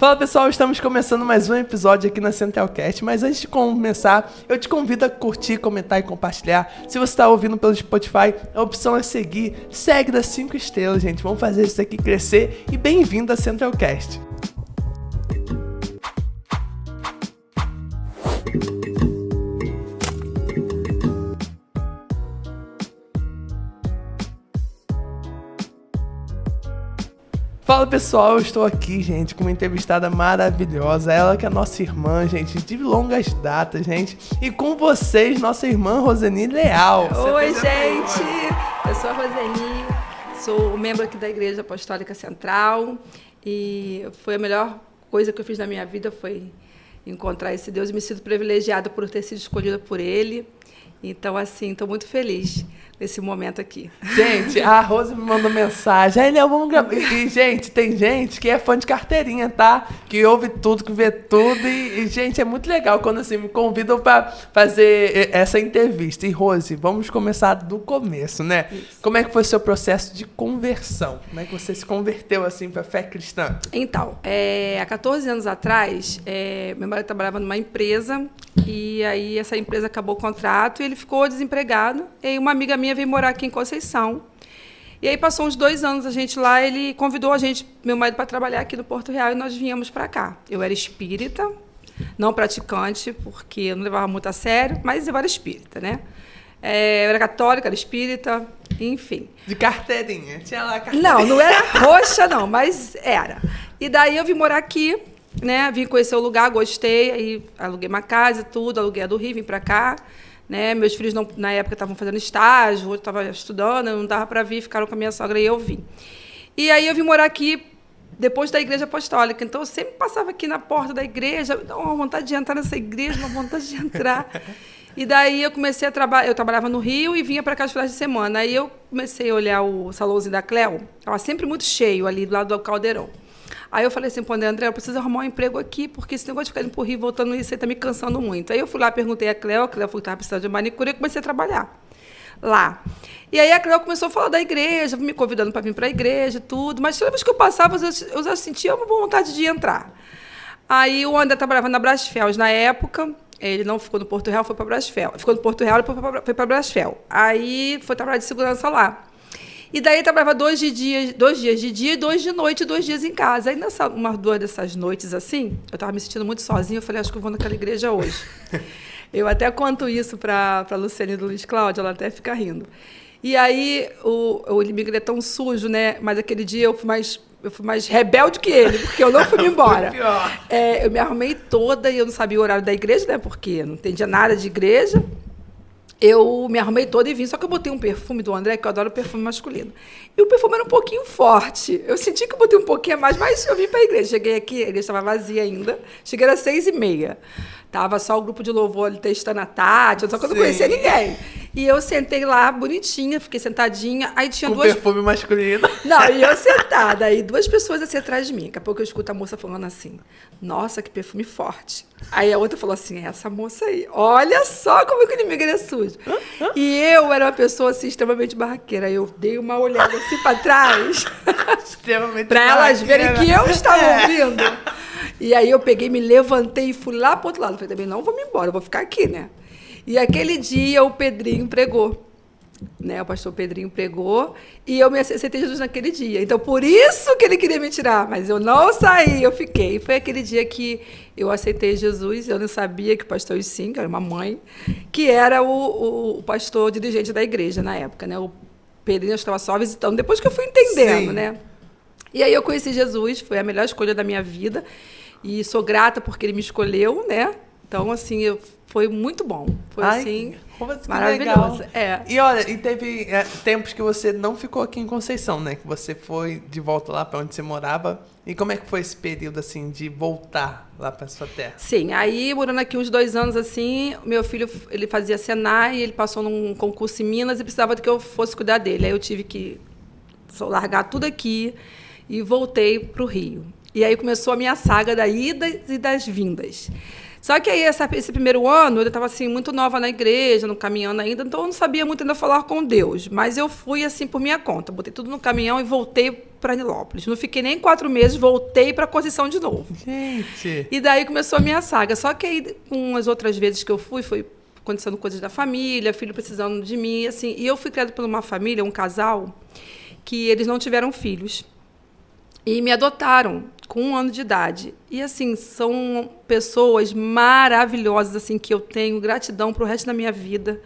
Fala pessoal, estamos começando mais um episódio aqui na Centralcast, mas antes de começar, eu te convido a curtir, comentar e compartilhar. Se você está ouvindo pelo Spotify, a opção é seguir, segue das 5 estrelas, gente. Vamos fazer isso aqui crescer e bem-vindo à Centralcast. Fala pessoal, eu estou aqui, gente, com uma entrevistada maravilhosa, ela que é nossa irmã, gente, de longas datas, gente, e com vocês, nossa irmã Roseni Leal. Oi, gente, eu sou a Roseni, sou membro aqui da Igreja Apostólica Central e foi a melhor coisa que eu fiz na minha vida, foi encontrar esse Deus e me sinto privilegiada por ter sido escolhida por Ele. Então, assim, estou muito feliz nesse momento aqui. Gente, a Rose me mandou mensagem. Aí, Léo, vamos gravar. E, gente, tem gente que é fã de carteirinha, tá? Que ouve tudo, que vê tudo. E gente, é muito legal quando, assim, me convidam para fazer essa entrevista. E, Rose, vamos começar do começo, né? Isso. Como é que foi o seu processo de conversão? Como é que você se converteu, assim, para a fé cristã? Então, há 14 anos atrás, meu marido trabalhava numa empresa. E aí essa empresa acabou o contrato e ele ficou desempregado. E aí uma amiga minha veio morar aqui em Conceição. E aí passou uns 2 anos a gente lá, ele convidou a gente, meu marido, para trabalhar aqui no Porto Real e nós viemos para cá. Eu era espírita, não praticante, porque eu não levava muito a sério, mas eu era espírita, né? Eu era católica, era espírita, enfim. De carteirinha? Tinha lá a carteirinha? Não era roxa não, mas era. E daí eu vim morar aqui, né, vim conhecer o lugar, gostei, aí aluguei uma casa e tudo, aluguei a do Rio, vim para cá, né, meus filhos não, na época estavam fazendo estágio, outro estava estudando, não dava para vir, ficaram com a minha sogra e eu vim. E aí eu vim morar aqui depois da Igreja Apostólica, então eu sempre passava aqui na porta da igreja, dá uma vontade de entrar nessa igreja, uma vontade de entrar. E daí eu comecei a trabalhar, eu trabalhava no Rio e vinha para cá os finais de semana, aí eu comecei a olhar o salãozinho da Cleo, estava sempre muito cheio ali do lado do Caldeirão. Aí eu falei assim, pô, André, eu preciso arrumar um emprego aqui, porque esse negócio de ficar indo pro Rio, voltando isso aí tá me cansando muito. Aí eu fui lá, perguntei a Cleo falou que estava precisando de manicure, e comecei a trabalhar lá. E aí a Cleo começou a falar da igreja, me convidando para vir para a igreja, tudo, mas toda vez que eu passava, eu já sentia uma vontade de entrar. Aí o André trabalhava na Brasfels na época, ele não ficou no Porto Real, foi para Brasfels. Ficou no Porto Real e foi para Brasfels. Aí foi trabalhar de segurança lá. E daí trabalhava 2 dias de dia e 2 de noite, 2 dias em casa. Aí, umas 2 dessas noites, assim, eu estava me sentindo muito sozinha, eu falei, acho que eu vou naquela igreja hoje. Eu até conto isso para a Luciane e do Luiz Cláudio, ela até fica rindo. E aí, o imigrante é tão sujo, né? Mas aquele dia eu fui mais rebelde que ele, porque eu não fui embora. Eu me arrumei toda e eu não sabia o horário da igreja, né? Porque eu não entendia nada de igreja. Eu me arrumei toda e vim, só que eu botei um perfume do André, que eu adoro perfume masculino. E o perfume era um pouquinho forte. Eu senti que eu botei um pouquinho a mais, mas eu vim para a igreja. Cheguei aqui, a igreja estava vazia ainda. Cheguei às 6h30. Tava só o grupo de louvor ali testando a Tati, só que eu não conhecia ninguém. E eu sentei lá, bonitinha, fiquei sentadinha. Aí tinha com perfume masculino. Não, e eu sentada. Aí 2 pessoas assim atrás de mim. Daqui a pouco eu escuto a moça falando assim, nossa, que perfume forte. Aí a outra falou assim, é essa moça aí. Olha só como é que o inimigo é sujo. E eu era uma pessoa assim, extremamente barraqueira. Aí eu dei uma olhada assim para trás. Para elas verem que eu estava ouvindo. E aí eu peguei, me levantei e fui lá para o outro lado. Falei, também não vou me embora, eu vou ficar aqui, né? E aquele dia o Pedrinho pregou, né? O pastor Pedrinho pregou e eu me aceitei Jesus naquele dia. Então, por isso que ele queria me tirar, mas eu não saí, eu fiquei. Foi aquele dia que eu aceitei Jesus, eu não sabia que o pastor Sim, que era uma mãe, que era o pastor dirigente da igreja na época, né? O Pedrinho estava só visitando, depois que eu fui entendendo, né? E aí eu conheci Jesus, foi a melhor escolha da minha vida e sou grata porque ele me escolheu, né? Então, assim, foi muito bom. Foi, assim, maravilhoso. E, olha, e teve tempos que você não ficou aqui em Conceição, né? Que você foi de volta lá para onde você morava. E como é que foi esse período, assim, de voltar lá para sua terra? Sim, aí, morando aqui uns 2 anos, assim, meu filho, ele fazia Senai, ele passou num concurso em Minas e precisava que eu fosse cuidar dele. Aí eu tive que largar tudo aqui e voltei para o Rio. E aí começou a minha saga da ida e das vindas. Só que aí, esse primeiro ano, eu estava assim, muito nova na igreja, não caminhando ainda, então eu não sabia muito ainda falar com Deus. Mas eu fui assim por minha conta. Botei tudo no caminhão e voltei para Nilópolis. Não fiquei nem 4 meses, voltei para Conceição de novo. Gente! E daí começou a minha saga. Só que aí, com as outras vezes que eu fui, foi acontecendo coisas da família, filho precisando de mim, assim. E eu fui criada por uma família, um casal, que eles não tiveram filhos. E me adotaram com 1 ano de idade. E, assim, são pessoas maravilhosas, assim, que eu tenho gratidão para o resto da minha vida.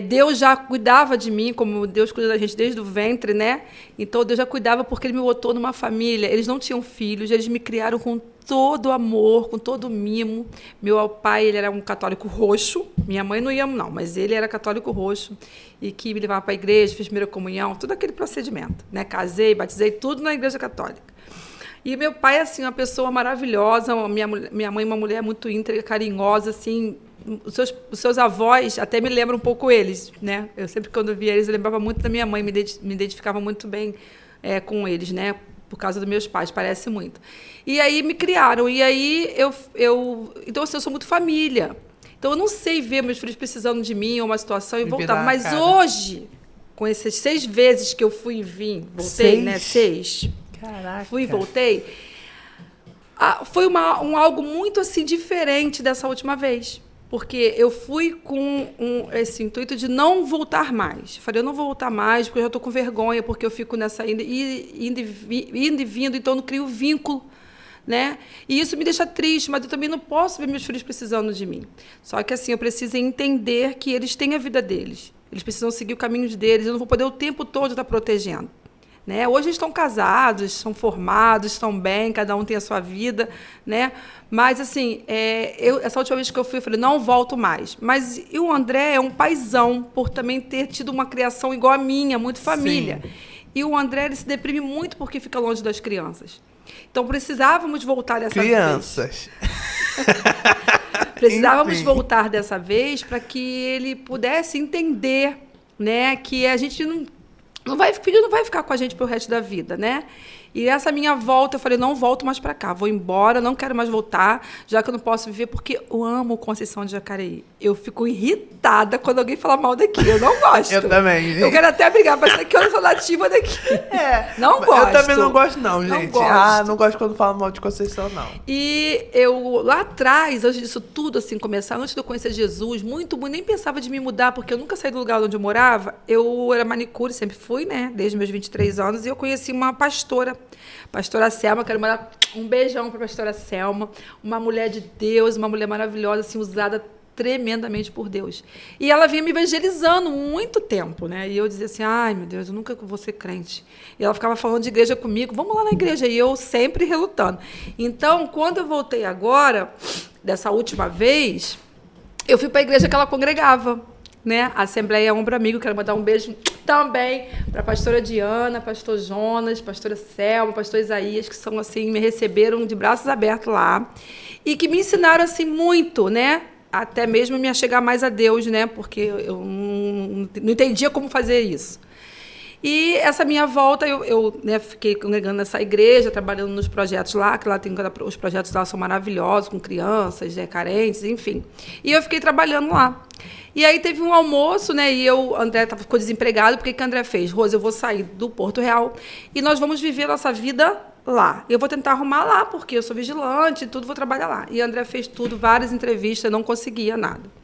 Deus já cuidava de mim, como Deus cuida da gente desde o ventre, né? Então, Deus já cuidava porque Ele me botou numa família. Eles não tinham filhos, eles me criaram com todo amor, com todo mimo. Meu pai, ele era um católico roxo. Minha mãe não ia, não, mas ele era católico roxo. E que me levava para a igreja, fiz primeira comunhão, tudo aquele procedimento, né? Casei, batizei, tudo na igreja católica. E meu pai, assim, uma pessoa maravilhosa, minha mãe, uma mulher muito íntegra, carinhosa, assim. Os seus avós até me lembram um pouco eles, né? Eu sempre, quando via eles, eu lembrava muito da minha mãe, me identificava muito bem com eles, né? Por causa dos meus pais, parece muito. E aí me criaram, e aí então, assim, eu sou muito família. Então, eu não sei ver meus filhos precisando de mim ou uma situação e voltar. Mas hoje, com essas 6 vezes que eu fui e vim, voltei, 6? Né? 6. Caraca. Fui e voltei. Foi algo muito assim diferente dessa última vez. Porque eu fui com esse intuito de não voltar mais. Eu falei, eu não vou voltar mais, porque eu já estou com vergonha, porque eu fico nessa indo e vindo, então eu não crio vínculo. Né? E isso me deixa triste, mas eu também não posso ver meus filhos precisando de mim. Só que assim, eu preciso entender que eles têm a vida deles. Eles precisam seguir o caminho deles. Eu não vou poder o tempo todo estar protegendo. Né? Hoje eles estão casados, estão formados, estão bem, cada um tem a sua vida. Né? Mas, assim, essa última vez que eu fui, eu falei, não volto mais. Mas e o André é um paizão, por também ter tido uma criação igual a minha, muito família. Sim. E o André, ele se deprime muito porque fica longe das crianças. Então, precisávamos voltar dessa crianças. vez. Precisávamos voltar dessa vez para que ele pudesse entender, né, que a gente filho não vai ficar com a gente pro resto da vida, né? E essa minha volta, eu falei, não volto mais para cá, vou embora, não quero mais voltar, já que eu não posso viver, porque eu amo Conceição de Jacareí. Eu fico irritada quando alguém fala mal daqui, eu não gosto. Eu também, gente. Eu quero até brigar, mas que eu sou nativa daqui. Não gosto. Eu também não gosto, não, gente. Não gosto. Não gosto quando falam mal de Conceição, não. E eu, lá atrás, antes disso tudo assim começar, antes de eu conhecer Jesus, muito, nem pensava de me mudar, porque eu nunca saí do lugar onde eu morava. Eu era manicure, sempre fui, né? Desde meus 23 anos, e eu conheci uma pastora Selma, quero mandar um beijão para a pastora Selma, uma mulher de Deus, uma mulher maravilhosa, assim, usada tremendamente por Deus. E ela vinha me evangelizando muito tempo, né? E eu dizia assim, ai, meu Deus, eu nunca vou ser crente. E ela ficava falando de igreja comigo, vamos lá na igreja. E eu sempre relutando. Então, quando eu voltei agora, dessa última vez, eu fui para a igreja que ela congregava. Né? A Assembleia Ombro Amigo, quero mandar um beijo também para a pastora Diana, pastor Jonas, pastora Selma, pastor Isaías, que são assim, me receberam de braços abertos lá e que me ensinaram assim muito, né? Até mesmo me achegar mais a Deus, né? Porque eu não entendia como fazer isso. E essa minha volta, eu né, fiquei congregando nessa igreja, trabalhando nos projetos lá, que lá tem os projetos lá são maravilhosos, com crianças, carentes, enfim. E eu fiquei trabalhando lá. E aí teve um almoço, né? E André ficou desempregado, porque o que o André fez? Rose, eu vou sair do Porto Real e nós vamos viver nossa vida lá. Eu vou tentar arrumar lá, porque eu sou vigilante e tudo, vou trabalhar lá. E o André fez tudo, várias entrevistas, não conseguia nada.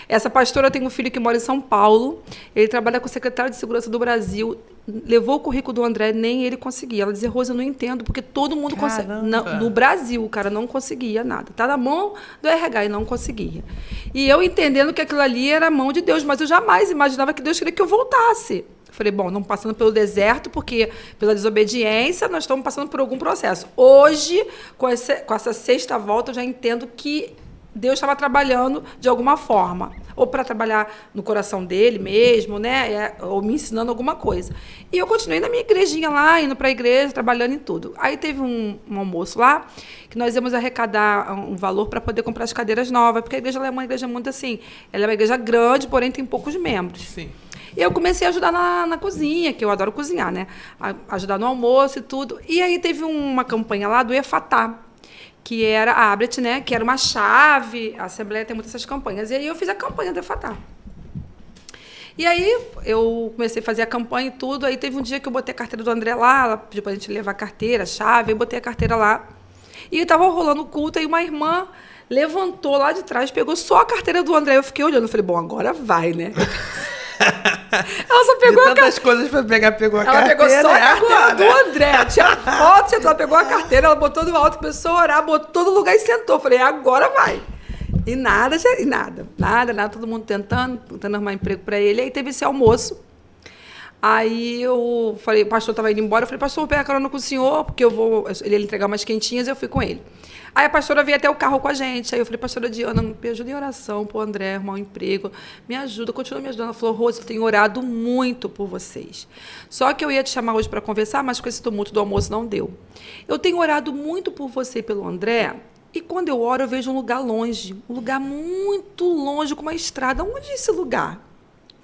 Essa pastora tem um filho que mora em São Paulo, ele trabalha com o secretário de Segurança do Brasil, levou o currículo do André, nem ele conseguia. Ela dizia, Rose, eu não entendo, porque todo mundo consegue. No Brasil, o cara não conseguia nada. Está na mão do RH e não conseguia. E eu entendendo que aquilo ali era a mão de Deus, mas eu jamais imaginava que Deus queria que eu voltasse. Eu falei, bom, não passando pelo deserto, porque pela desobediência nós estamos passando por algum processo. Hoje, com essa 6ª volta, eu já entendo que Deus estava trabalhando de alguma forma, ou para trabalhar no coração dele mesmo, né? Ou me ensinando alguma coisa. E eu continuei na minha igrejinha lá, indo para a igreja, trabalhando em tudo. Aí teve um almoço lá, que nós íamos arrecadar um valor para poder comprar as cadeiras novas, porque a igreja é uma igreja muito assim, ela é uma igreja grande, porém tem poucos membros. Sim. E eu comecei a ajudar na cozinha, que eu adoro cozinhar, né? Ajudar no almoço e tudo. E aí teve uma campanha lá do Efatá, que era a Abret, né? Que era uma chave. A Assembleia tem muitas essas campanhas. E aí eu fiz a campanha da Fatah. E aí eu comecei a fazer a campanha e tudo. Aí teve um dia que eu botei a carteira do André lá, ela pediu pra gente levar a carteira, a chave, eu botei a carteira lá. E estava rolando o culto, aí uma irmã levantou lá de trás, pegou só a carteira do André. Eu fiquei olhando, falei, bom, agora vai, né? Ela só pegou de tantas coisas pra pegar, pegou a carteira. Ela pegou só a carteira do André. Tinha foto, ela pegou a carteira, ela botou no alto, começou a orar, botou no lugar e sentou. Falei, agora vai. E nada, todo mundo tentando arrumar emprego para ele. Aí teve esse almoço. Aí eu falei, o pastor estava indo embora, eu falei, pastor, vou pegar carona com o senhor, porque ele ia entregar umas quentinhas, eu fui com ele. Aí a pastora veio até o carro com a gente. Aí eu falei, pastora Diana, me ajuda em oração pro André arrumar um emprego. Me ajuda, continua me ajudando. Ela falou, Rose, eu tenho orado muito por vocês. Só que eu ia te chamar hoje para conversar, mas com esse tumulto do almoço não deu. Eu tenho orado muito por você e pelo André. E quando eu oro, eu vejo um lugar longe, um lugar muito longe, com uma estrada. Onde é esse lugar?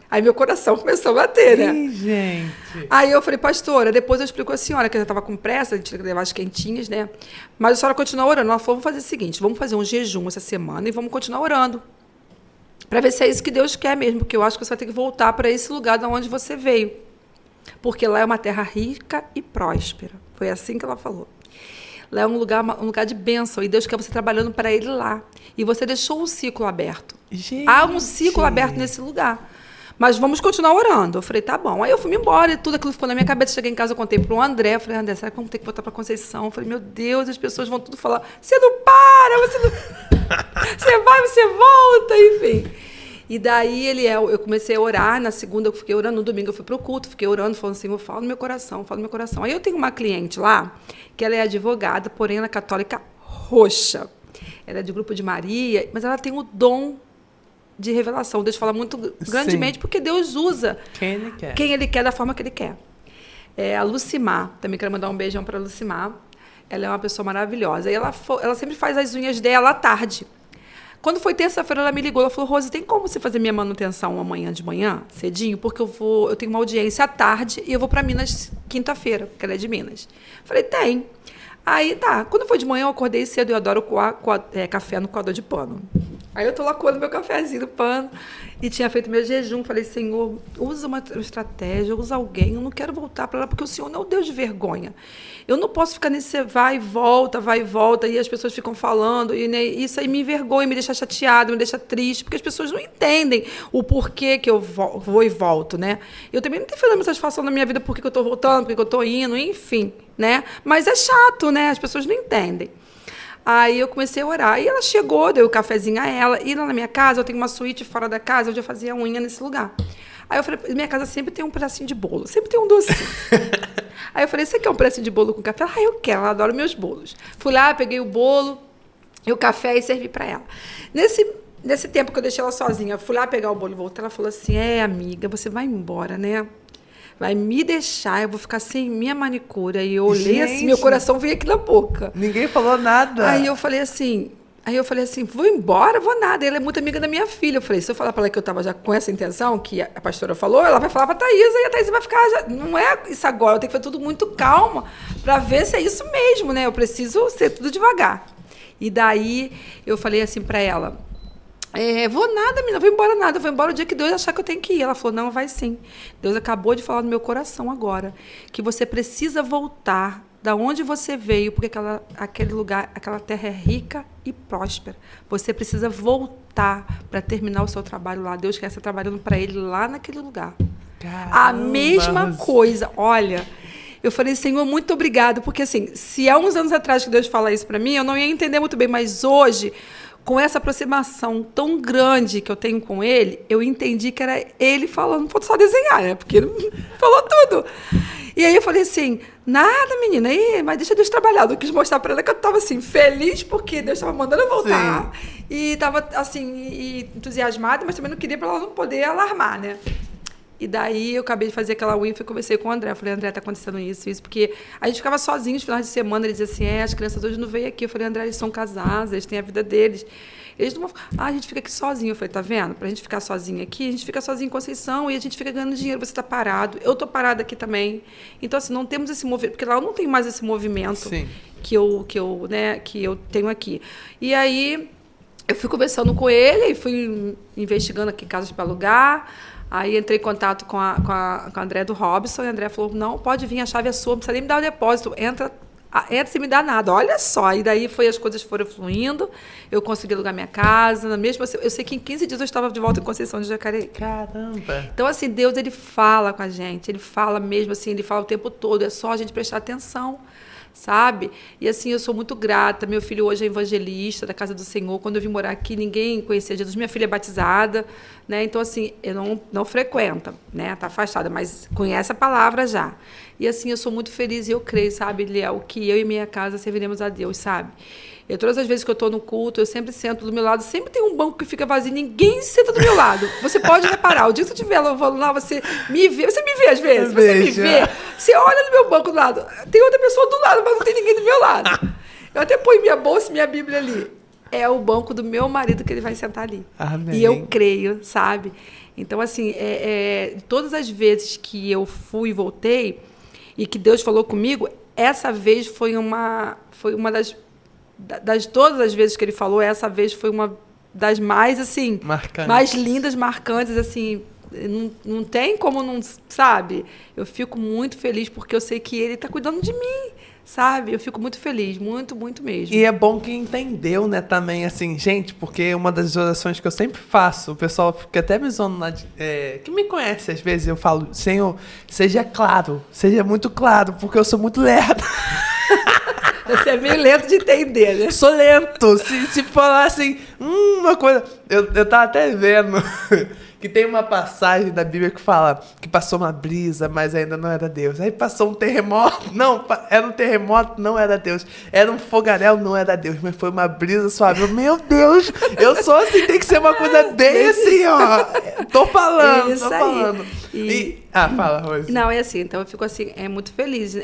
Aí meu coração começou a bater, né? Ih, gente. Aí eu falei, pastora, depois eu explico a senhora, que eu já estava com pressa, a gente tinha que levar as quentinhas, né? Mas a senhora continuou orando. Ela falou, vamos fazer o seguinte, vamos fazer um jejum essa semana e vamos continuar orando. Para ver se é isso que Deus quer mesmo, porque eu acho que você vai ter que voltar para esse lugar de onde você veio. Porque lá é uma terra rica e próspera. Foi assim que ela falou. Lá é um lugar de bênção, e Deus quer você trabalhando para Ele lá. E você deixou um ciclo aberto. Gente. Há um ciclo aberto nesse lugar. Mas vamos continuar orando. Eu falei, tá bom. Aí eu fui embora e tudo aquilo ficou na minha cabeça. Cheguei em casa, eu contei para o André. Eu falei, André, será que vamos ter que voltar para Conceição? Eu falei, meu Deus, as pessoas vão tudo falar, você não para, você não... você vai, você volta, enfim. E daí eu comecei a orar. Na segunda eu fiquei orando, no domingo eu fui para o culto, fiquei orando, falando assim, eu falo no meu coração, falo no meu coração. Aí eu tenho uma cliente lá, que ela é advogada, porém ela é católica roxa. Ela é de grupo de Maria, mas ela tem o dom de revelação. Deus fala muito grandemente, sim, porque Deus usa quem Ele quer da forma que Ele quer. A Lucimar, também quero mandar um beijão para a Lucimar. Ela é uma pessoa maravilhosa. E ela sempre faz as unhas dela à tarde. Quando foi terça-feira, ela me ligou. Ela falou, Rose, tem como você fazer minha manutenção amanhã de manhã, cedinho? Porque eu tenho uma audiência à tarde e eu vou para Minas quinta-feira, porque ela é de Minas. Falei, tem. Aí, tá. Quando foi de manhã, eu acordei cedo e eu adoro coar café no coador de pano. Aí eu tô lá coando meu cafezinho no pano e tinha feito meu jejum. Falei, Senhor, usa uma estratégia, usa alguém. Eu não quero voltar para lá, porque o Senhor não é o Deus de vergonha. Eu não posso ficar nesse vai e volta, e as pessoas ficam falando, e né, isso aí me envergonha, me deixa chateada, me deixa triste, porque as pessoas não entendem o porquê que eu vou e volto, né? Eu também não tenho fazendo satisfação na minha vida porque que eu estou voltando, porque que eu estou indo, enfim, né? Mas é chato, né? As pessoas não entendem. Aí eu comecei a orar, e ela chegou, dei o cafezinho a ela, e lá na minha casa, eu tenho uma suíte fora da casa, onde eu fazia unha nesse lugar. Aí eu falei, minha casa sempre tem um pedacinho de bolo, sempre tem um docinho. Aí eu falei, você quer um pedacinho de bolo com café? Ah, eu quero, ela adora meus bolos. Fui lá, peguei o bolo e o café e servi para ela. Nesse tempo que eu deixei ela sozinha, fui lá pegar o bolo e voltei, ela falou assim, amiga, você vai embora, né? Vai me deixar, eu vou ficar sem minha manicure. Aí eu olhei assim, meu coração veio aqui na boca. Ninguém falou nada. Aí eu falei assim, vou embora, vou nada. Ela é muito amiga da minha filha. Eu falei, se eu falar para ela que eu estava já com essa intenção, que a pastora falou, ela vai falar para a Thaisa, e a Thaisa vai ficar, não é isso agora, eu tenho que fazer tudo muito calma, para ver se é isso mesmo, né? Eu preciso ser tudo devagar. E daí eu falei assim para ela, vou nada, menina, vou embora nada, vou embora o dia que Deus achar que eu tenho que ir. Ela falou, não, vai sim. Deus acabou de falar no meu coração agora, que você precisa voltar da onde você veio, porque aquele lugar, aquela terra é rica e próspera. Você precisa voltar para terminar o seu trabalho lá. Deus quer você trabalhando para Ele lá naquele lugar. Caramba. A mesma coisa. Olha, eu falei, Senhor, muito obrigado, porque assim, se há uns anos atrás que Deus fala isso para mim, eu não ia entender muito bem, mas hoje, com essa aproximação tão grande que eu tenho com Ele, eu entendi que era Ele falando, não pode só desenhar, né? Porque Ele falou tudo. E aí eu falei assim, nada, menina, mas deixa Deus trabalhar. Eu quis mostrar para ela que eu estava assim, feliz porque Deus estava mandando eu voltar. Sim. E estava assim, entusiasmada, mas também não queria para ela não poder alarmar, né? E daí eu acabei de fazer aquela unha e conversei com o André. Eu falei, André, tá acontecendo isso. Porque a gente ficava sozinho nos finais de semana. Ele dizia assim, as crianças hoje não veio aqui. Eu falei, André, eles são casados, eles têm a vida deles. Eles não vão... a gente fica aqui sozinho. Eu falei, tá vendo? Pra gente ficar sozinho aqui, a gente fica sozinho em Conceição e a gente fica ganhando dinheiro. Você tá parado. Eu tô parada aqui também. Então, assim, não temos esse movimento. Porque lá eu não tenho mais esse movimento que eu tenho aqui. E aí, eu fui conversando com ele e fui investigando aqui casas para alugar. Aí entrei em contato com a André do Robson, e a André falou, não, pode vir, a chave é sua, não precisa nem me dar o depósito, entra sem me dar nada, olha só. E daí as coisas foram fluindo, eu consegui alugar minha casa, mesmo assim, eu sei que em 15 dias eu estava de volta em Conceição de Jacareí. Caramba! Então, assim, Deus, ele fala com a gente, ele fala mesmo assim, ele fala o tempo todo, é só a gente prestar atenção, sabe? E assim, eu sou muito grata. Meu filho hoje é evangelista da Casa do Senhor. Quando eu vim morar aqui, ninguém conhecia Jesus. Minha filha é batizada, né? Então, assim, eu não frequenta, né? Tá afastada, mas conhece a palavra já. E assim, eu sou muito feliz e eu creio, sabe, Liel, que eu e minha casa serviremos a Deus, sabe? Todas as vezes que eu estou no culto, eu sempre sento do meu lado, sempre tem um banco que fica vazio, ninguém senta do meu lado. Você pode reparar, o dia que eu estiver louvando lá, você me vê às vezes, você me vê, você olha no meu banco do lado, tem outra pessoa do lado, mas não tem ninguém do meu lado. Eu até ponho minha bolsa e minha Bíblia ali. É o banco do meu marido que ele vai sentar ali. Amém. E eu creio, sabe? Então, assim, todas as vezes que eu fui e voltei, e que Deus falou comigo, essa vez foi uma das todas as vezes que ele falou, essa vez foi uma das mais, assim, mais lindas, marcantes, assim, não tem como não, sabe? Eu fico muito feliz porque eu sei que ele está cuidando de mim, sabe? Eu fico muito feliz, muito, muito mesmo. E é bom que entendeu, né, também, assim, gente, porque uma das orações que eu sempre faço, o pessoal fica até me zoando, que me conhece às vezes, eu falo, Senhor, seja claro, seja muito claro, porque eu sou muito lerdo. Você é meio lento de entender, né? Sou lento. Se falar assim, uma coisa... Eu tava até vendo que tem uma passagem da Bíblia que fala que passou uma brisa, mas ainda não era Deus. Aí passou um terremoto. Não, era um terremoto, não era Deus. Era um fogaréu, não era Deus. Mas foi uma brisa suave. Meu Deus, eu sou assim, tem que ser uma coisa bem assim, ó. Tô falando. Fala, Rose. Não, é assim, então eu fico assim, muito feliz,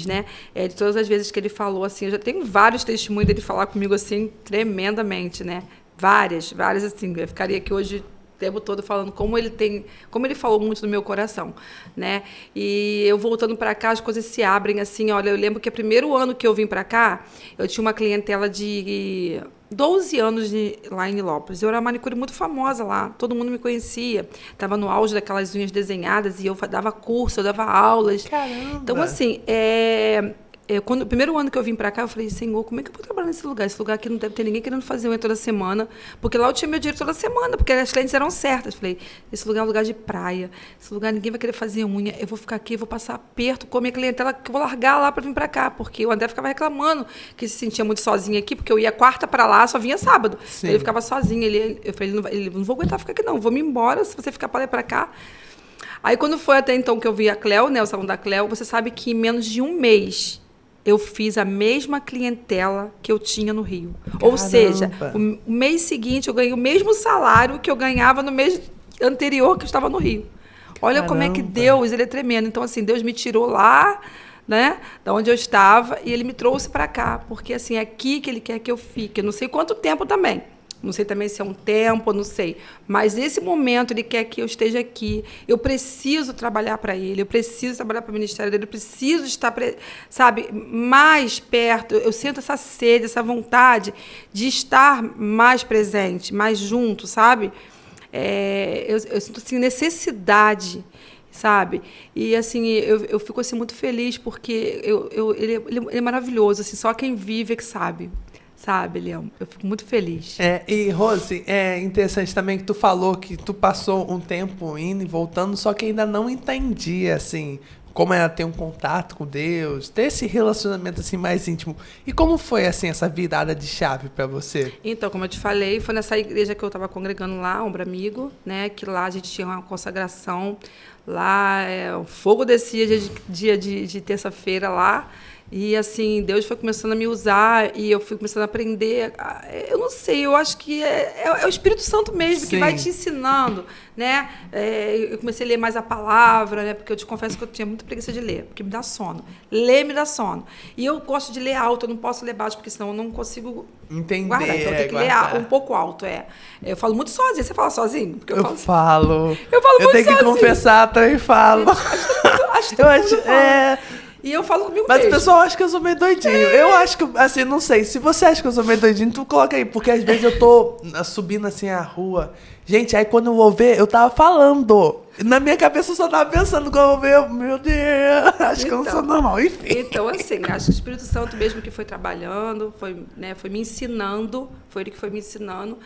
né? De todas as vezes que ele falou, assim, eu já tenho vários testemunhos dele falar comigo, assim, tremendamente, né? Várias, assim, eu ficaria aqui hoje o tempo todo falando como ele falou muito no meu coração, né? E eu voltando para cá, as coisas se abrem, assim, olha, eu lembro que o primeiro ano que eu vim para cá, eu tinha uma clientela de 12 anos lá em Nilópolis. Eu era uma manicure muito famosa lá, todo mundo me conhecia. Estava no auge daquelas unhas desenhadas e eu dava curso, eu dava aulas. Caramba! Então, assim, quando o primeiro ano que eu vim para cá, eu falei, Senhor, como é que eu vou trabalhar nesse lugar? Esse lugar aqui não deve ter ninguém querendo fazer unha toda semana, porque lá eu tinha meu dinheiro toda semana, porque as clientes eram certas. Eu falei, esse lugar é um lugar de praia, esse lugar ninguém vai querer fazer unha, eu vou ficar aqui, eu vou passar aperto com a minha clientela, que eu vou largar lá para vir para cá, porque o André ficava reclamando que se sentia muito sozinho aqui, porque eu ia quarta para lá, só vinha sábado. Então, ele ficava sozinho, eu falei, não vou aguentar ficar aqui não, vou me embora, se você ficar para lá e para cá. Aí, quando foi até então que eu vi a Cleo, né, o salão da Cleo, você sabe que em menos de um mês eu fiz a mesma clientela que eu tinha no Rio. Caramba. Ou seja, o mês seguinte eu ganhei o mesmo salário que eu ganhava no mês anterior que eu estava no Rio. Olha como é que Deus, ele é tremendo. Então, assim, Deus me tirou lá, né, da onde eu estava, e ele me trouxe para cá, porque assim, é aqui que ele quer que eu fique. Eu não sei quanto tempo também. Não sei também se é um tempo, não sei. Mas nesse momento ele quer que eu esteja aqui. Eu preciso trabalhar para ele, eu preciso trabalhar para o ministério dele, eu preciso estar, sabe, mais perto. Eu sinto essa sede, essa vontade de estar mais presente, mais junto, sabe? Eu sinto assim, necessidade, sabe? E assim, eu fico assim, muito feliz, porque ele é maravilhoso. Assim, só quem vive é que sabe. Sabe, Leão? Eu fico muito feliz. E, Rose, é interessante também que tu falou que tu passou um tempo indo e voltando, só que ainda não entendia, assim, como era ter um contato com Deus, ter esse relacionamento, assim, mais íntimo. E como foi, assim, essa virada de chave para você? Então, como eu te falei, foi nessa igreja que eu estava congregando lá, Ombro Amigo, né? Que lá a gente tinha uma consagração. Lá, o fogo descia dia de terça-feira lá. E, assim, Deus foi começando a me usar e eu fui começando a aprender. Eu não sei, eu acho que é o Espírito Santo mesmo que vai te ensinando, né? Eu comecei a ler mais a palavra, né? Porque eu te confesso que eu tinha muita preguiça de ler, porque me dá sono. Ler me dá sono. E eu gosto de ler alto, eu não posso ler baixo, porque senão eu não consigo guardar. Então eu tenho que ler um pouco alto, Eu falo muito sozinha. Você fala sozinho? Porque eu falo. Eu falo muito sozinho. Eu tenho que confessar, também falo. Acho que todo mundo fala. E eu falo comigo Mas mesmo. o pessoal acha que eu sou meio doidinho. Eu acho que, assim, não sei. Se você acha que eu sou meio doidinho, tu coloca aí. Porque às vezes eu tô subindo assim a rua. Gente, aí quando eu vou ver, eu tava falando. Na minha cabeça eu só tava pensando quando eu vou ver. Meu Deus, acho que eu não sou normal. Enfim. Então, assim, acho que o Espírito Santo mesmo que foi trabalhando, foi me ensinando. Foi ele que foi me ensinando.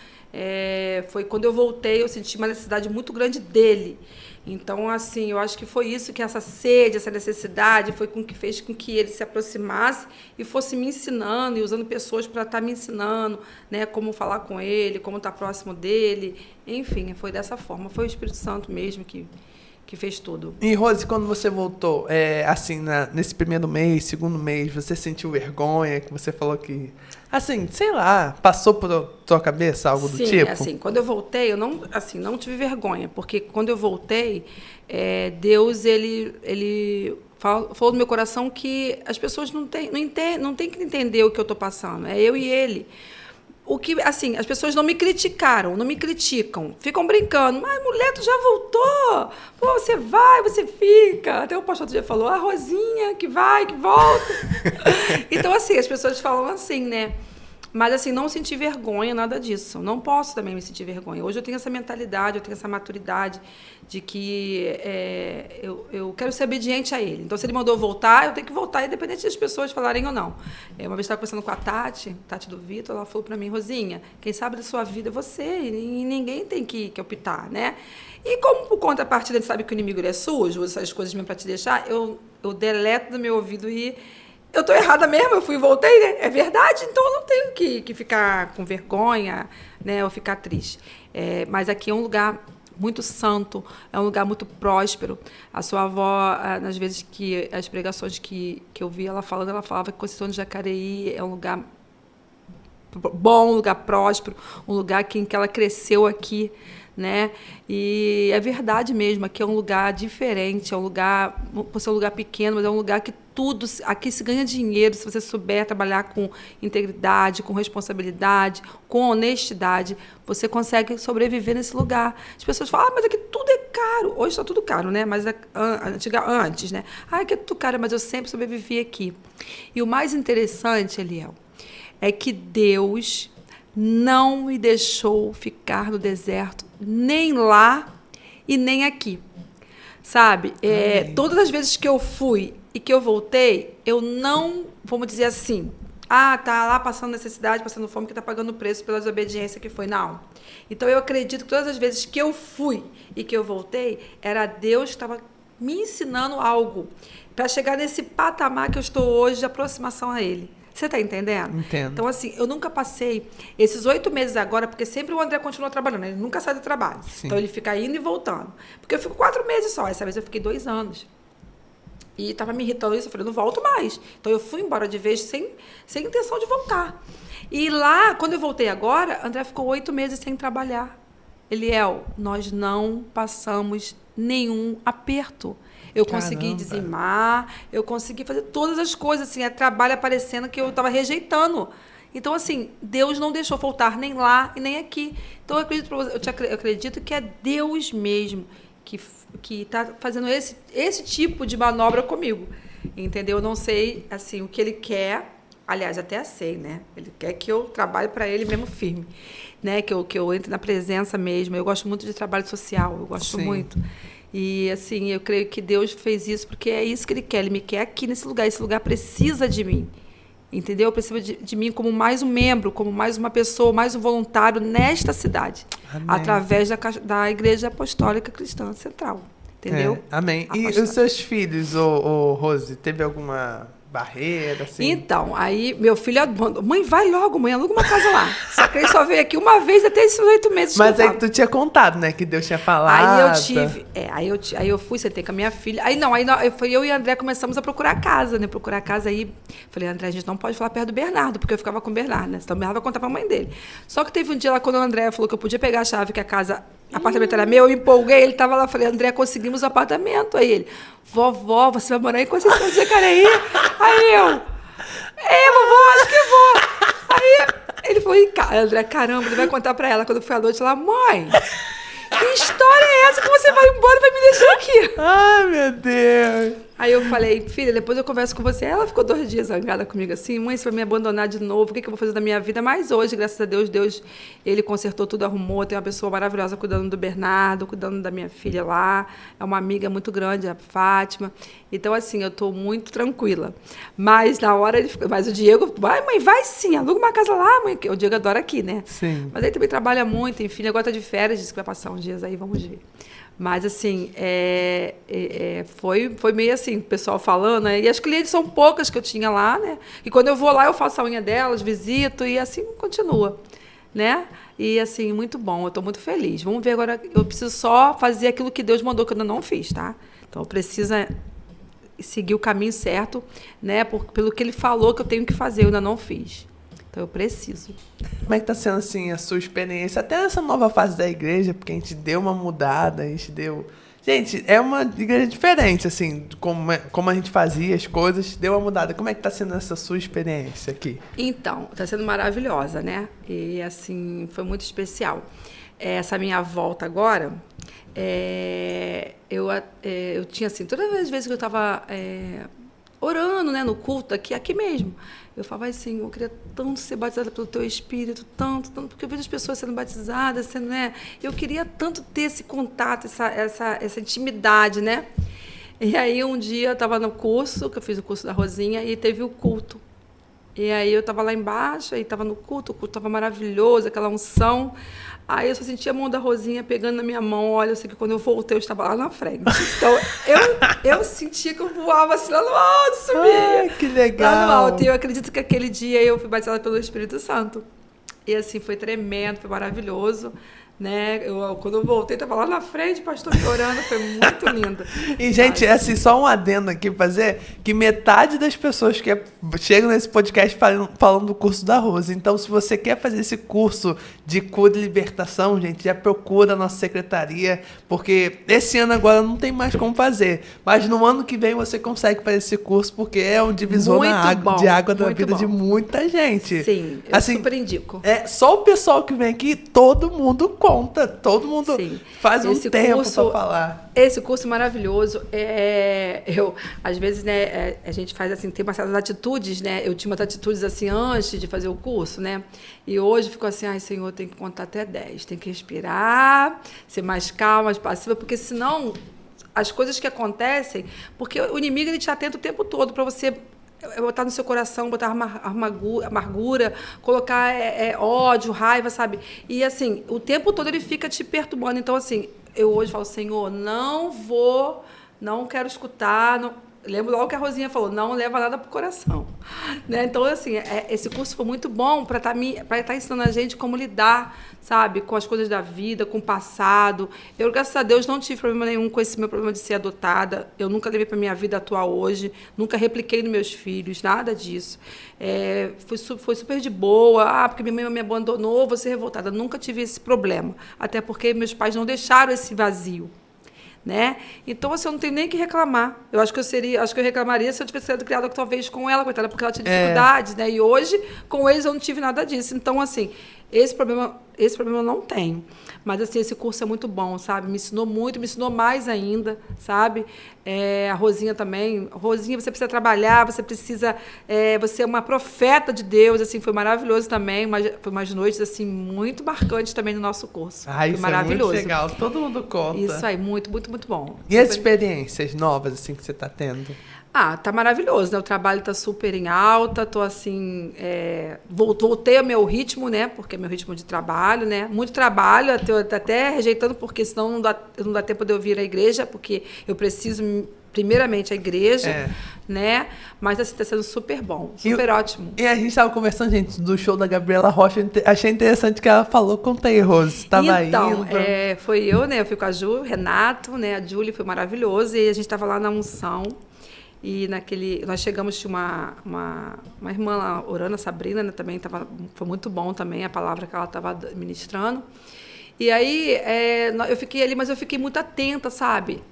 Foi quando eu voltei, eu senti uma necessidade muito grande dele. Então, assim, eu acho que foi isso, que essa sede, essa necessidade, foi com que fez com que ele se aproximasse e fosse me ensinando, e usando pessoas para estar me ensinando, né, como falar com ele, como estar próximo dele. Enfim, foi dessa forma. Foi o Espírito Santo mesmo que fez tudo. E, Rose, quando você voltou, assim, nesse primeiro mês, segundo mês, você sentiu vergonha, que você falou que, assim, sei lá, passou por tua cabeça algo do tipo? Sim, assim, quando eu voltei, eu não tive vergonha, porque quando eu voltei, Deus, ele falou no meu coração que as pessoas não têm que entender o que eu estou passando, é eu e ele. O que, assim, as pessoas não me criticaram, não me criticam, ficam brincando. Mas, mulher, tu já voltou? Pô, você vai, você fica. Até o pastor outro dia falou, a Rosinha, que vai, que volta. Então, assim, as pessoas falam assim, né? Mas, assim, não senti vergonha, nada disso. Não posso também me sentir vergonha. Hoje eu tenho essa mentalidade, eu tenho essa maturidade de que eu quero ser obediente a ele. Então, se ele mandou voltar, eu tenho que voltar, independente das pessoas falarem ou não. Uma vez estava conversando com a Tati do Vitor, ela falou para mim, Rosinha, quem sabe da sua vida é você, e ninguém tem que optar, né? E como, por contrapartida, a gente sabe que o inimigo ele é sujo, usa essas coisas mesmo para te deixar, eu deleto do meu ouvido e... Eu estou errada mesmo, eu fui e voltei, né? É verdade, então eu não tenho que ficar com vergonha, né? Ou ficar triste. Mas aqui é um lugar muito santo, é um lugar muito próspero. A sua avó, nas vezes que as pregações que eu vi ela falando, ela falava que Conceição de Jacareí é um lugar bom, um lugar próspero, um lugar em que ela cresceu aqui, né? E é verdade mesmo, aqui é um lugar diferente, é um lugar, por ser um lugar pequeno, mas é um lugar que tudo, aqui se ganha dinheiro se você souber trabalhar com integridade, com responsabilidade, com honestidade, você consegue sobreviver nesse lugar. As pessoas falam, mas aqui tudo é caro. Hoje está tudo caro, né? Mas antes, né? Aqui é tudo caro, mas eu sempre sobrevivi aqui. E o mais interessante, Eliel, é que Deus não me deixou ficar no deserto, nem lá e nem aqui. Sabe? Todas as vezes que eu fui e que eu voltei, eu não, vamos dizer assim, tá lá passando necessidade, passando fome, que está pagando o preço pela desobediência que foi. Não. Então, eu acredito que todas as vezes que eu fui e que eu voltei, era Deus que estava me ensinando algo para chegar nesse patamar que eu estou hoje de aproximação a Ele. Você está entendendo? Entendo. Então, assim, eu nunca passei esses 8 meses agora, porque sempre o André continua trabalhando, ele nunca sai do trabalho. Sim. Então, ele fica indo e voltando. Porque eu fico 4 meses só, essa vez eu fiquei 2 anos. E estava me irritando isso, eu falei, não volto mais. Então, eu fui embora de vez sem intenção de voltar. E lá, quando eu voltei agora, André ficou 8 meses sem trabalhar. Eliel, nós não passamos nenhum aperto. Eu consegui dizimar, eu consegui fazer todas as coisas, assim, trabalho aparecendo que eu estava rejeitando. Então, assim, Deus não deixou faltar nem lá e nem aqui. Então, eu acredito que é Deus mesmo que está fazendo esse tipo de manobra comigo. Entendeu? Eu não sei, assim, o que Ele quer. Aliás, até sei, né? Ele quer que eu trabalhe para Ele mesmo firme. Né? Que eu entre na presença mesmo. Eu gosto muito de trabalho social, eu gosto muito. E, assim, eu creio que Deus fez isso porque é isso que Ele quer. Ele me quer aqui nesse lugar. Esse lugar precisa de mim. Entendeu? Precisa de mim como mais um membro, como mais uma pessoa, mais um voluntário nesta cidade. Amém. Através da Igreja Apostólica Cristã Central. Entendeu? Amém. E os seus filhos, Rose, teve alguma barreira, assim? Então, aí meu filho mandou, mãe, vai logo, mãe, aluga uma casa lá. Só que ele só veio aqui uma vez até esses 8 meses. Mas aí tu tinha contado, né, que Deus tinha falado. Aí eu fui, sentei com a minha filha. Eu e a André começamos a procurar casa, né? Procurar casa aí. Falei, André, a gente não pode falar perto do Bernardo, porque eu ficava com o Bernardo, né? Senão o Bernardo vai contar pra mãe dele. Só que teve um dia lá, quando o André falou que eu podia pegar a chave, que apartamento era meu, eu empolguei, ele tava lá, falei, André, conseguimos o apartamento. Aí ele, vovó, você vai morar em Conceição de Jacareí? Aí eu, vovó, acho que eu vou. Aí ele falou, André, caramba, ele vai contar pra ela. Quando foi à noite, ela, mãe, que história é essa que você vai embora e vai me deixar aqui? Ai, meu Deus. Aí eu falei, filha, depois eu converso com você. Ela ficou 2 dias zangada comigo assim, mãe, você vai me abandonar de novo, o que eu vou fazer da minha vida? Mas hoje, graças a Deus, ele consertou tudo, arrumou, tem uma pessoa maravilhosa cuidando do Bernardo, cuidando da minha filha lá, é uma amiga muito grande, a Fátima. Então, assim, eu estou muito tranquila. Mas na hora, mas o Diego, mãe, vai sim, aluga uma casa lá, mãe, o Diego adora aqui, né? Sim. Mas ele também trabalha muito, enfim, agora está de férias, disse que vai passar uns dias aí, vamos ver. Mas, assim, foi meio assim, o pessoal falando, né? E as clientes são poucas que eu tinha lá, né? E quando eu vou lá, eu faço a unha delas, visito, e assim continua, né? E, assim, muito bom, eu estou muito feliz. Vamos ver agora, eu preciso só fazer aquilo que Deus mandou, que eu ainda não fiz, tá? Então, eu preciso seguir o caminho certo, né? Pelo que Ele falou que eu tenho que fazer, eu ainda não fiz. Então, eu preciso. Como é que tá sendo, assim, a sua experiência? Até nessa nova fase da igreja, porque a gente deu uma mudada, a gente deu... Gente, é uma igreja diferente, assim, como a gente fazia as coisas, deu uma mudada. Como é que tá sendo essa sua experiência aqui? Então, tá sendo maravilhosa, né? E, assim, foi muito especial. Essa minha volta agora, eu tinha, assim, todas as vezes que eu estava orando, né, no culto, aqui mesmo, eu falava assim, eu queria tanto ser batizada pelo Teu Espírito, tanto, porque eu vejo as pessoas sendo batizadas, né? Eu queria tanto ter esse contato, essa intimidade, né? E aí, um dia, eu estava no curso, que eu fiz o curso da Rosinha, e teve o culto. E aí, eu estava lá embaixo, aí estava no culto, o culto estava maravilhoso, aquela unção. Aí, eu só sentia a mão da Rosinha pegando na minha mão. Olha, eu sei que quando eu voltei, eu estava lá na frente. Então, eu sentia que eu voava assim lá no alto, subia. Ai, que legal. Lá no alto. E eu acredito que aquele dia eu fui batizada pelo Espírito Santo. E, assim, foi tremendo, foi maravilhoso. Né? Quando eu voltei, estava lá na frente, pastor orando, foi muito lindo. E, gente, assim, só um adendo aqui fazer, que metade das pessoas que chegam nesse podcast falando do curso da Rose. Então, se você quer fazer esse curso de cura e libertação, gente, já procura a nossa secretaria, porque esse ano agora não tem mais como fazer. Mas no ano que vem você consegue fazer esse curso, porque é um divisor de água da vida de muita gente. Sim, eu assim, super indico. Só o pessoal que vem aqui, todo mundo conta, todo mundo faz um tempo para falar. Esse curso maravilhoso, às vezes, né, a gente faz assim, tem umas certas atitudes, né? Eu tinha umas atitudes assim antes de fazer o curso, né? E hoje ficou assim, ai, Senhor, tem que contar até 10, tem que respirar, ser mais calma, mais passiva, porque senão as coisas que acontecem, porque o inimigo ele te atenta o tempo todo para você botar no seu coração, botar amargura, colocar ódio, raiva, sabe? E, assim, o tempo todo ele fica te perturbando. Então, assim, eu hoje falo, Senhor, não quero escutar, lembro logo que a Rosinha falou, não leva nada pro coração. Né? Então, assim, esse curso foi muito bom para estar ensinando a gente como lidar, sabe, com as coisas da vida, com o passado. Eu, graças a Deus, não tive problema nenhum com esse meu problema de ser adotada. Eu nunca levei para minha vida atual hoje, nunca repliquei nos meus filhos, nada disso. Foi super de boa, porque minha mãe me abandonou, vou ser revoltada. Nunca tive esse problema, até porque meus pais não deixaram esse vazio. Né? Então, assim, eu não tenho nem que reclamar. Eu acho que eu reclamaria se eu tivesse sido criada talvez com ela, coitada, porque ela tinha dificuldades, né? E hoje, com eles, eu não tive nada disso. Então, assim, esse problema eu não tenho. Mas, assim, esse curso é muito bom, sabe? Me ensinou muito, me ensinou mais ainda, sabe? A Rosinha também. Rosinha, você precisa trabalhar, você é uma profeta de Deus, assim, foi maravilhoso também. Foi umas noites, assim, muito marcantes também no nosso curso. Ah, foi isso maravilhoso. É muito legal, todo mundo conta. Isso aí, muito, muito, muito bom. E as experiências novas, assim, que você está tendo? Tá maravilhoso, né? O trabalho tá super em alta, tô assim, voltei ao meu ritmo, né? Porque é meu ritmo de trabalho, né? Muito trabalho, até rejeitando, porque senão não dá tempo de eu vir à igreja, porque eu preciso primeiramente a igreja, né? Mas assim, tá sendo super bom, super ótimo. E a gente tava conversando, gente, do show da Gabriela Rocha. Achei interessante que ela falou, conta aí, Rose. Tava Então, indo. foi eu, né? Eu fui com a Ju, Renato, né? A Julie foi maravilhoso. E a gente tava lá na unção. E nós chegamos, tinha uma irmã lá orando, a Sabrina, né? Também foi muito bom também a palavra que ela estava ministrando. E aí, eu fiquei ali, mas eu fiquei muito atenta, sabe?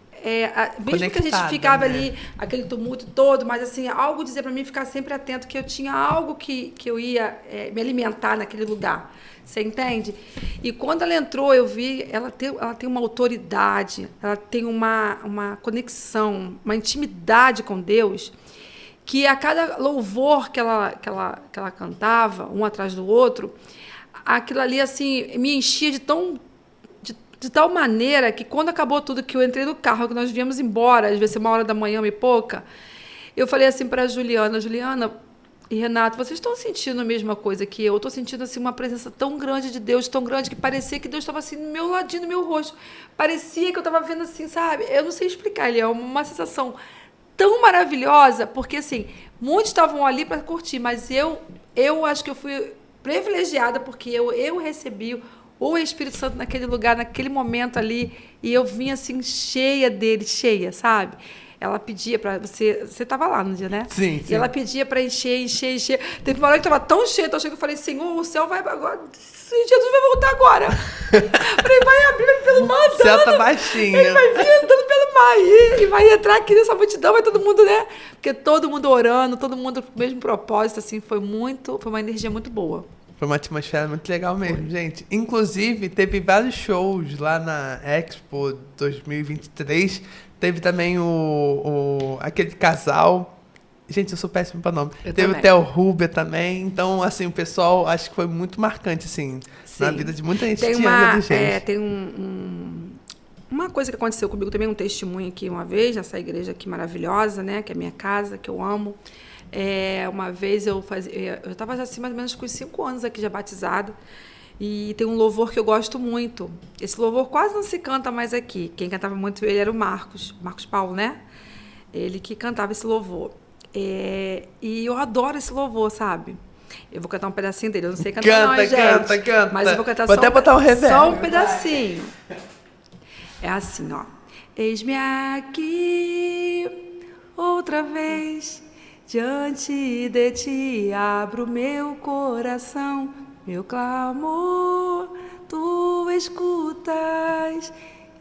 Mesmo que a gente ficava ali, aquele tumulto todo, mas assim, algo dizia para mim ficar sempre atento, que eu tinha algo que eu ia me alimentar naquele lugar. Você entende? E quando ela entrou, eu vi, ela tem uma autoridade, ela tem uma conexão, uma intimidade com Deus, que a cada louvor que ela cantava, um atrás do outro, aquilo ali assim me enchia de tal maneira que quando acabou tudo, que eu entrei no carro, que nós viemos embora, às vezes 1h e pouca, eu falei assim para Juliana e Renato, vocês estão sentindo a mesma coisa que eu? Estou sentindo assim, uma presença tão grande de Deus, tão grande, que parecia que Deus estava assim no meu ladinho, no meu rosto. Parecia que eu estava vendo assim, sabe? Eu não sei explicar, ele é uma sensação tão maravilhosa, porque assim, muitos estavam ali para curtir, mas eu acho que eu fui privilegiada, porque eu recebi o Espírito Santo naquele lugar, naquele momento ali, e eu vinha assim, cheia dele, cheia, sabe? Ela pedia para você estava lá no dia, né? Sim. E ela pedia para encher. Teve uma hora que estava tão cheia, que eu falei, Senhor, o céu vai agora, Jesus vai voltar agora. Falei, vai abrir, vai pelo mar andando. O céu tá baixinho. Ele vai vir andando pelo mar e vai entrar aqui nessa multidão, vai todo mundo, né? Porque todo mundo orando, todo mundo com o mesmo propósito, assim, foi uma energia muito boa. Foi uma atmosfera muito legal mesmo, gente. Inclusive, teve vários shows lá na Expo 2023. Teve também aquele casal. Gente, eu sou péssimo para nome. Teve também o Theo Rubia também. Então, assim, o pessoal acho que foi muito marcante, assim, na vida de muita gente. Tem uma coisa que aconteceu comigo também, um testemunho aqui uma vez, nessa igreja aqui maravilhosa, né? Que é a minha casa, que eu amo. Uma vez eu estava assim, mais ou menos com 5 anos aqui já batizada. E tem um louvor que eu gosto muito. Esse louvor quase não se canta mais aqui. Quem cantava muito ele era o Marcos Paulo, né? Ele que cantava esse louvor. E eu adoro esse louvor, sabe? Eu vou cantar um pedacinho dele. Eu não sei cantar não, gente. Canta. Mas eu vou cantar só um pedacinho. É assim, ó. Eis-me aqui outra vez, diante de ti abro meu coração. Meu clamor, tu escutas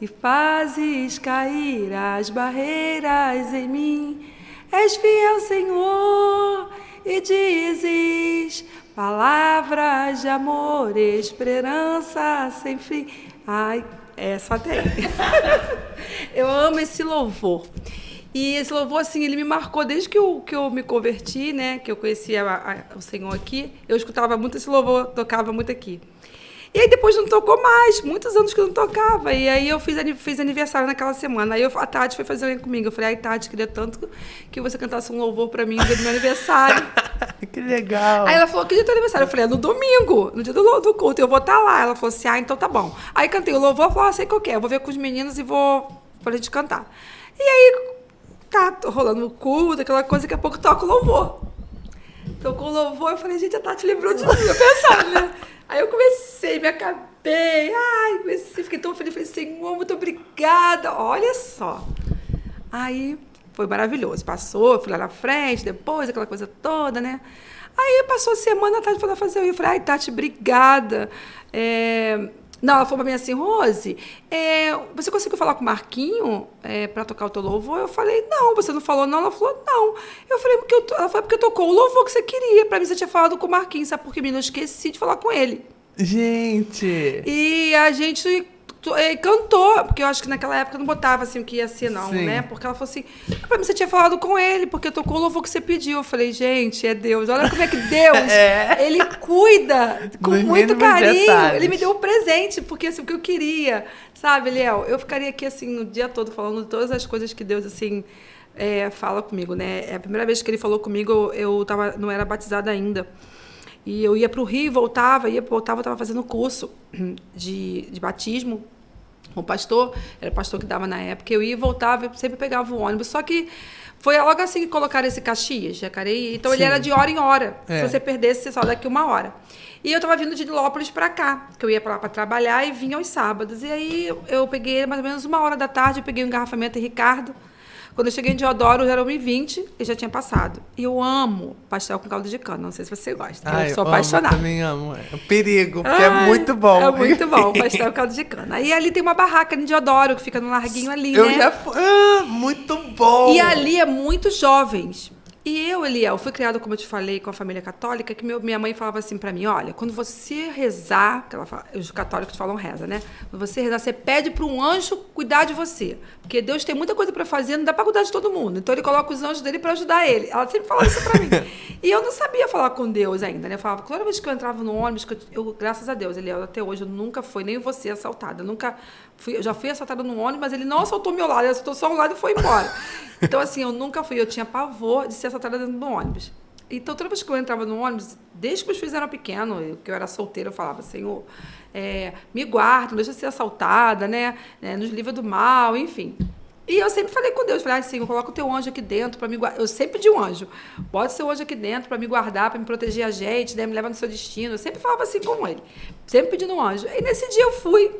e fazes cair as barreiras em mim. És fiel, Senhor, e dizes palavras de amor, esperança sem fim. Ai, só tem. Eu amo esse louvor. E esse louvor, assim, ele me marcou desde que eu me converti, né? Que eu conhecia o Senhor aqui. Eu escutava muito esse louvor, tocava muito aqui. E aí depois não tocou mais, muitos anos que eu não tocava. E aí eu fiz aniversário naquela semana. Aí a Tati foi fazer comigo. Eu falei, Tati, queria tanto que você cantasse um louvor pra mim no dia do meu aniversário. Que legal. Aí ela falou, que dia é teu aniversário? Eu falei, no domingo, no dia do culto, eu vou estar lá. Ela falou assim, então tá bom. Aí cantei o louvor, falou, sei qual que é, eu vou ver com os meninos e vou pra gente cantar. E aí tá rolando o culto, aquela coisa, daqui a pouco toca o louvor. Tocou o louvor, eu falei, gente, a Tati lembrou de mim, eu pensava, né? Aí eu comecei, me acabei, fiquei tão feliz, falei, Senhor, muito obrigada, olha só. Aí foi maravilhoso, passou, eu fui lá na frente, depois, aquela coisa toda, né? Aí passou a semana, a Tati foi lá fazer, eu falei, Tati, obrigada. Não, ela falou pra mim assim, Rose, você conseguiu falar com o Marquinho pra tocar o teu louvor? Eu falei, não, você não falou não? Ela falou, não. Eu falei, ela falou, porque tocou o louvor que você queria. Pra mim, você tinha falado com o Marquinho, sabe por quê? Eu esqueci de falar com ele. Gente! E a gente cantou, porque eu acho que naquela época não botava assim o que ia ser, não, Sim. né? Porque ela falou assim, pra mim você tinha falado com ele, porque tocou o louvor que você pediu. Eu falei, gente, é Deus. Olha como é que Deus, ele cuida com muito carinho. Detalhes. Ele me deu um presente, porque assim, o que eu queria, sabe, Eliel? Eu ficaria aqui assim no dia todo falando de todas as coisas que Deus, assim, fala comigo, né? É a primeira vez que ele falou comigo, eu não era batizada ainda. E eu ia para o Rio, voltava, eu estava fazendo curso de batismo. O pastor, era o pastor que dava na época, eu ia e voltava, eu sempre pegava o ônibus, só que foi logo assim que colocaram esse Caxias, Jacareí, então ele era de hora em hora. Se você perdesse, você só daqui 1 hora. E eu estava vindo de Nilópolis para cá, que eu ia para lá para trabalhar e vinha aos sábados. E aí eu peguei mais ou menos 1 hora da tarde, eu peguei um engarrafamento em Ricardo. Quando eu cheguei em Deodoro, já era 1h20 e já tinha passado. E eu amo pastel com caldo de cana. Não sei se você gosta. Eu sou apaixonada. Eu também amo. É um perigo, porque é muito bom. É muito bom, pastel com caldo de cana. E ali tem uma barraca em Deodoro, que fica no larguinho ali, eu já fui. Muito bom. E ali é muitos jovens. E eu, Eliel, fui criada, como eu te falei, com a família católica, que minha mãe falava assim pra mim, olha, quando você rezar, que ela fala, os católicos falam reza, né? Quando você rezar, você pede para um anjo cuidar de você. Porque Deus tem muita coisa para fazer, não dá para cuidar de todo mundo. Então ele coloca os anjos dele para ajudar ele. Ela sempre falava isso pra mim. E eu não sabia falar com Deus ainda, né? Eu falava, toda vez que eu entrava no ônibus, graças a Deus, Eliel, até hoje, eu nunca fui, nem você assaltada. Eu já fui assaltada no ônibus, mas ele não assaltou meu lado, ele assaltou só um lado e foi embora. Então, assim, eu nunca fui, eu tinha pavor de ser assaltada dentro do ônibus. Então, toda vez que eu entrava no ônibus, desde que meus filhos eram pequenos, que eu era solteira, eu falava, Senhor, me guarda, não deixa eu ser assaltada, né? Nos livra do mal, enfim. E eu sempre falei com Deus, falei, Senhor, coloca o teu anjo aqui dentro para me guardar. Eu sempre pedi um anjo, bota o seu anjo aqui dentro para me guardar, para me proteger a gente, né? Me levar no seu destino. Eu sempre falava assim com ele, sempre pedindo um anjo. E nesse dia eu fui.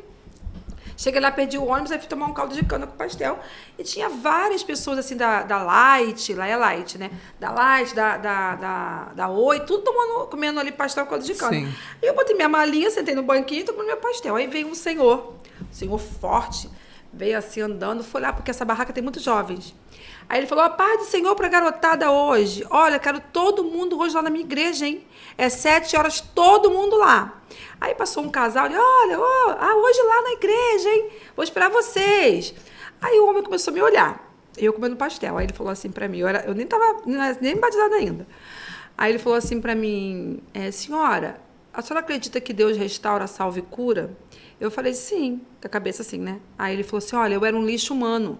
Cheguei lá, perdi o ônibus, aí fui tomar um caldo de cana com pastel. E tinha várias pessoas, assim, da Light, lá é Light, né? Da Light, da Oi, tudo comendo ali pastel com caldo de cana. Sim. Aí eu botei minha malinha, sentei no banquinho e tô comendo meu pastel. Aí veio um senhor forte, veio assim andando, foi lá, porque essa barraca tem muitos jovens. Aí ele falou, a paz do Senhor pra garotada hoje. Olha, quero todo mundo hoje lá na minha igreja, hein? É 7 horas, todo mundo lá. Aí passou um casal, ele, olha, hoje lá na igreja, hein? Vou esperar vocês. Aí o homem começou a me olhar, eu comendo pastel. Aí ele falou assim pra mim, eu nem estava nem batizada ainda. Aí ele falou assim pra mim, senhora, a senhora acredita que Deus restaura, salva e cura? Eu falei, sim, com a cabeça assim, né? Aí ele falou assim, olha, eu era um lixo humano.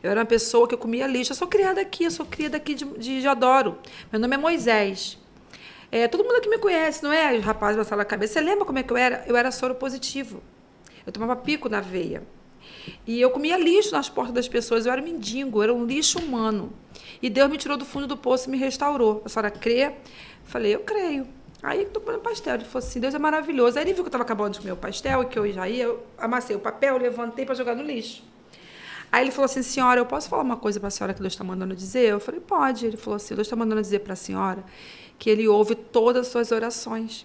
Eu era uma pessoa que eu comia lixo. Eu sou criada aqui de Deodoro. Meu nome é Moisés. Todo mundo aqui me conhece, não é? Os rapazes passaram a cabeça. Você lembra como é que eu era? Eu era soro positivo. Eu tomava pico na veia. E eu comia lixo nas portas das pessoas. Eu era mendigo, eu era um lixo humano. E Deus me tirou do fundo do poço e me restaurou. A senhora crê? Eu falei, eu creio. Aí eu tô comendo pastel. Ele falou assim, Deus é maravilhoso. Aí ele viu que eu estava acabando de comer o pastel e que eu já ia. Eu amassei o papel, levantei para jogar no lixo. Aí ele falou assim, senhora, eu posso falar uma coisa para a senhora que Deus está mandando dizer? Eu falei, pode. Ele falou assim, Deus está mandando dizer para a senhora que ele ouve todas as suas orações.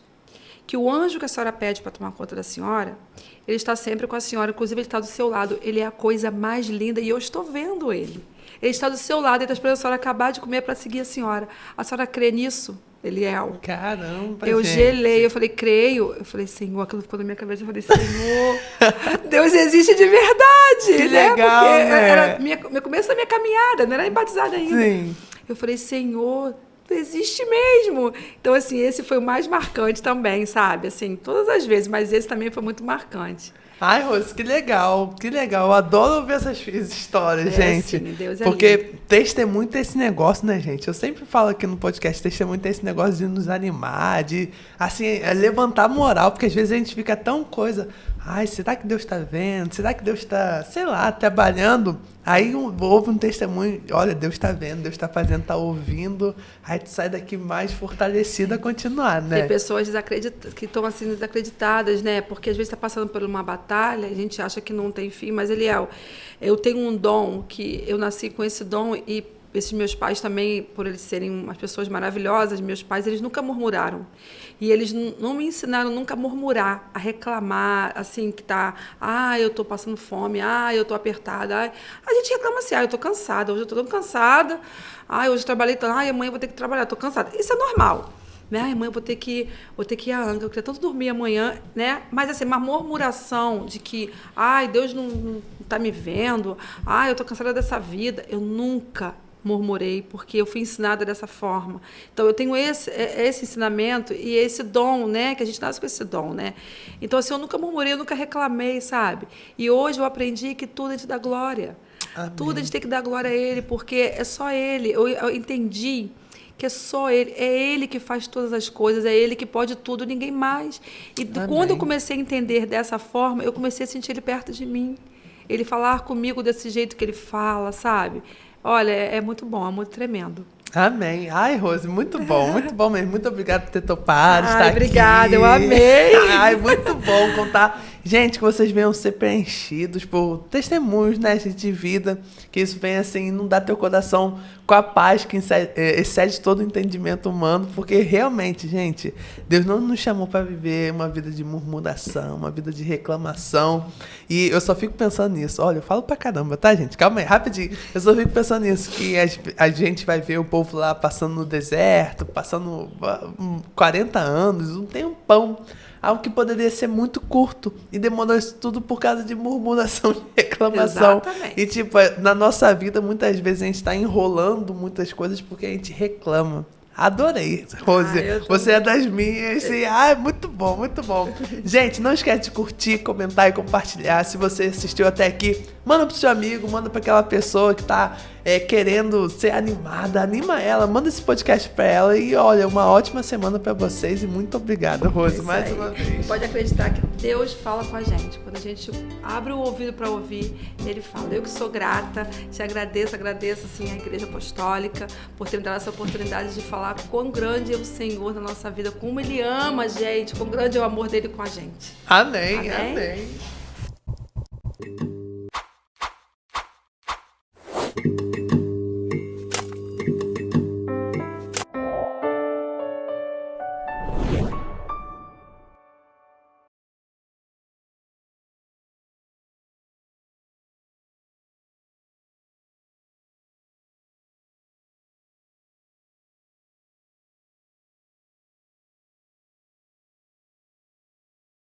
Que o anjo que a senhora pede para tomar conta da senhora, ele está sempre com a senhora, inclusive ele está do seu lado. Ele é a coisa mais linda e eu estou vendo ele. Ele está do seu lado, ele está esperando a senhora acabar de comer para seguir a senhora. A senhora crê nisso? Eliel. Caramba, eu gente. Gelei, eu falei, creio. Eu falei, Senhor, aquilo ficou na minha cabeça. Eu falei, Senhor, Deus existe de verdade. Que né? legal, porque né? era meu começo da minha caminhada, não era nem batizada ainda. Sim. Eu falei, Senhor, tu existe mesmo. Então, assim, esse foi o mais marcante também, sabe? Assim, todas as vezes, mas esse também foi muito marcante. Ai, Rose, que legal, que legal. Eu adoro ouvir essas histórias, gente. Sim, Deus é porque lindo. testemunho tem esse negócio, né, gente? Eu sempre falo aqui no podcast, testemunho tem esse negócio de nos animar, de, assim, levantar a moral, porque às vezes a gente fica tão coisa... Ai, será que Deus está vendo? Será que Deus está, sei lá, trabalhando? Aí houve um testemunho, olha, Deus está vendo, Deus está fazendo, está ouvindo. Aí tu sai daqui mais fortalecida a continuar, né? Tem pessoas que estão assim desacreditadas, né? Porque às vezes está passando por uma batalha, a gente acha que não tem fim, mas Eliel, eu tenho um dom, que eu nasci com esse dom e esses meus pais também, por eles serem umas pessoas maravilhosas, meus pais, eles nunca murmuraram. E eles não me ensinaram nunca a murmurar, a reclamar, assim, que tá, eu estou passando fome, eu estou apertada. A gente reclama assim, eu estou cansada, hoje eu estou tão cansada, hoje eu trabalhei tanto, amanhã eu vou ter que trabalhar, estou cansada. Isso é normal. Né? Amanhã eu vou ter que ir a Angra, eu queria tanto dormir amanhã, né? Mas assim, uma murmuração de que, Deus não está me vendo, eu estou cansada dessa vida, eu nunca murmurei, porque eu fui ensinada dessa forma. Então, eu tenho esse ensinamento e esse dom, né? Que a gente nasce com esse dom, né? Então, assim, eu nunca murmurei, eu nunca reclamei, sabe? E hoje eu aprendi que tudo é de dar glória. Amém. Tudo a gente tem que dar glória a Ele, porque é só Ele. Eu entendi que é só Ele. É Ele que faz todas as coisas, é Ele que pode tudo, ninguém mais. E quando eu comecei a entender dessa forma, eu comecei a sentir Ele perto de mim. Ele falar comigo desse jeito que Ele fala, sabe? Olha, é muito bom, é muito tremendo. Amém. Ai, Rose, muito bom mesmo. Muito obrigada por ter topado, estar aqui. Obrigada, eu amei. Ai, muito bom contar. Gente, que vocês venham ser preenchidos por testemunhos, né, gente, de vida. Que isso venha, assim, inundar teu coração com a paz que excede todo o entendimento humano. Porque, realmente, gente, Deus não nos chamou para viver uma vida de murmuração, uma vida de reclamação. E eu só fico pensando nisso. Olha, eu falo pra caramba, tá, gente? Calma aí, rapidinho. Eu só fico pensando nisso, que a gente vai ver o povo lá passando no deserto, passando 40 anos, não tem um pão. Algo que poderia ser muito curto. E demorou isso tudo por causa de murmuração, de reclamação. Exatamente. E, tipo, na nossa vida, muitas vezes a gente está enrolando muitas coisas porque a gente reclama. Adorei, Rose. Você é das minhas. E, é muito bom, muito bom. Gente, não esquece de curtir, comentar e compartilhar. Se você assistiu até aqui, manda pro seu amigo, manda para aquela pessoa que tá querendo ser animada. Anima ela, manda esse podcast para ela. E olha, uma ótima semana para vocês. E muito obrigada, Rose, mais uma vez. Pode acreditar que Deus fala com a gente. Quando a gente abre o ouvido para ouvir, Ele fala. Eu que sou grata, te agradeço assim, a Igreja Apostólica por ter me dado essa oportunidade de falar quão grande é o Senhor na nossa vida, como Ele ama a gente, quão grande é o amor dele com a gente. Amém.